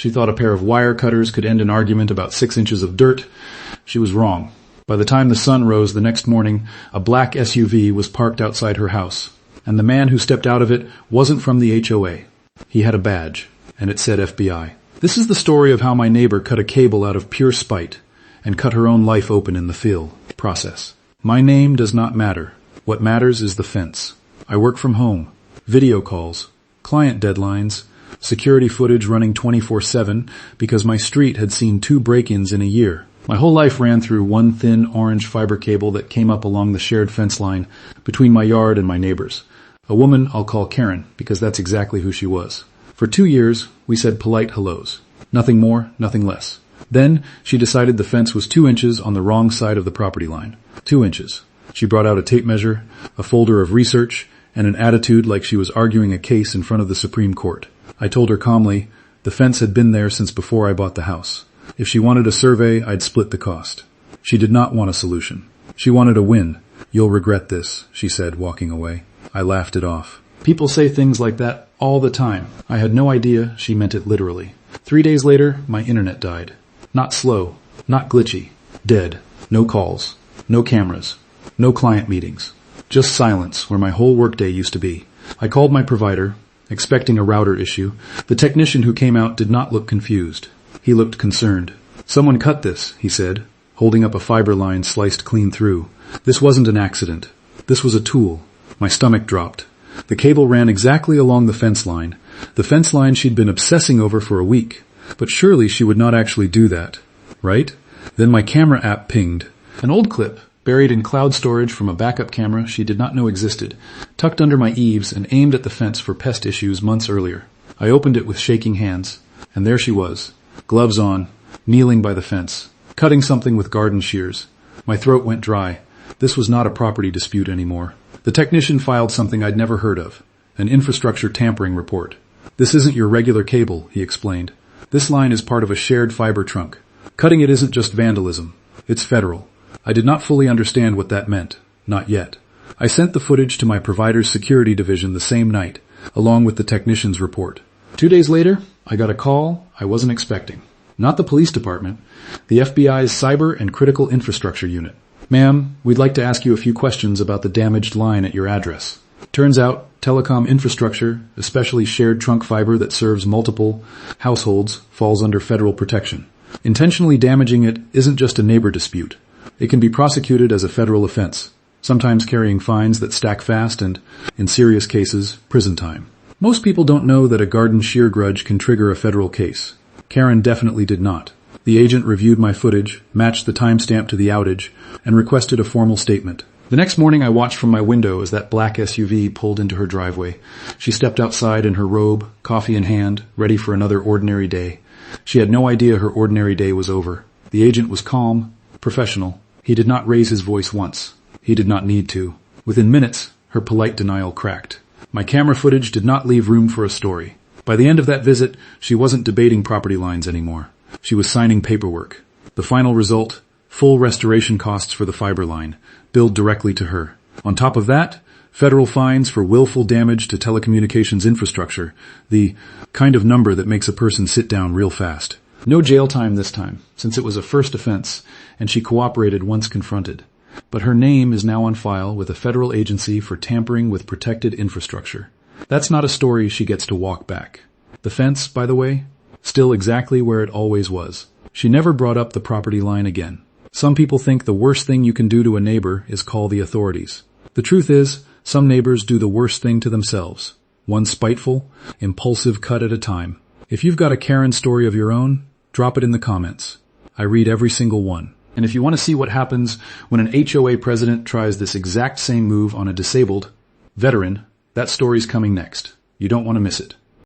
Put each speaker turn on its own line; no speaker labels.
She thought a pair of wire cutters could end an argument about 6 inches of dirt. She was wrong. By the time the sun rose the next morning, a black SUV was parked outside her house, and the man who stepped out of it wasn't from the HOA. He had a badge, and it said FBI. This is the story of how my neighbor cut a cable out of pure spite and cut her own life open in the fill process. My name does not matter. What matters is the fence. I work from home. Video calls, client deadlines, security footage running 24/7 because my street had seen 2 break-ins in a year. My whole life ran through one thin orange fiber cable that came up along the shared fence line between my yard and my neighbor's. A woman I'll call Karen because that's exactly who she was. For 2 years, we said polite hellos. Nothing more, nothing less. Then she decided the fence was 2 inches on the wrong side of the property line. 2 inches. She brought out a tape measure, a folder of research, and an attitude like she was arguing a case in front of the Supreme Court. I told her calmly, the fence had been there since before I bought the house. If she wanted a survey, I'd split the cost. She did not want a solution. She wanted a win. You'll regret this, she said, walking away. I laughed it off. People say things like that all the time. I had no idea she meant it literally. 3 days later, my internet died. Not slow, not glitchy, dead. No calls, no cameras, no client meetings. Just silence where my whole workday used to be. I called my provider, expecting a router issue. The technician who came out did not look confused. He looked concerned. Someone cut this, he said, holding up a fiber line sliced clean through. This wasn't an accident. This was a tool. My stomach dropped. The cable ran exactly along the fence line she'd been obsessing over for a week. But surely she would not actually do that, right? Then my camera app pinged. An old clip, buried in cloud storage from a backup camera she did not know existed, tucked under my eaves and aimed at the fence for pest issues months earlier. I opened it with shaking hands, and there she was, gloves on, kneeling by the fence, cutting something with garden shears. My throat went dry. This was not a property dispute anymore. The technician filed something I'd never heard of, an infrastructure tampering report. This isn't your regular cable, he explained. This line is part of a shared fiber trunk. Cutting it isn't just vandalism. It's federal. I did not fully understand what that meant. Not yet. I sent the footage to my provider's security division the same night, along with the technician's report. 2 days later, I got a call I wasn't expecting. Not the police department, the FBI's Cyber and Critical Infrastructure Unit. Ma'am, we'd like to ask you a few questions about the damaged line at your address. Turns out, telecom infrastructure, especially shared trunk fiber that serves multiple households, falls under federal protection. Intentionally damaging it isn't just a neighbor dispute. It can be prosecuted as a federal offense, sometimes carrying fines that stack fast and, in serious cases, prison time. Most people don't know that a garden shear grudge can trigger a federal case. Karen definitely did not. The agent reviewed my footage, matched the timestamp to the outage, and requested a formal statement. The next morning I watched from my window as that black SUV pulled into her driveway. She stepped outside in her robe, coffee in hand, ready for another ordinary day. She had no idea her ordinary day was over. The agent was calm, professional. He did not raise his voice once. He did not need to. Within minutes, her polite denial cracked. My camera footage did not leave room for a story. By the end of that visit, she wasn't debating property lines anymore. She was signing paperwork. The final result, full restoration costs for the fiber line, billed directly to her. On top of that, federal fines for willful damage to telecommunications infrastructure, the kind of number that makes a person sit down real fast. No jail time this time, since it was a first offense, and she cooperated once confronted. But her name is now on file with a federal agency for tampering with protected infrastructure. That's not a story she gets to walk back. The fence, by the way, still exactly where it always was. She never brought up the property line again. Some people think the worst thing you can do to a neighbor is call the authorities. The truth is, some neighbors do the worst thing to themselves. One spiteful, impulsive cut at a time. If you've got a Karen story of your own, drop it in the comments. I read every single one. And if you want to see what happens when an HOA president tries this exact same move on a disabled veteran, that story's coming next. You don't want to miss it.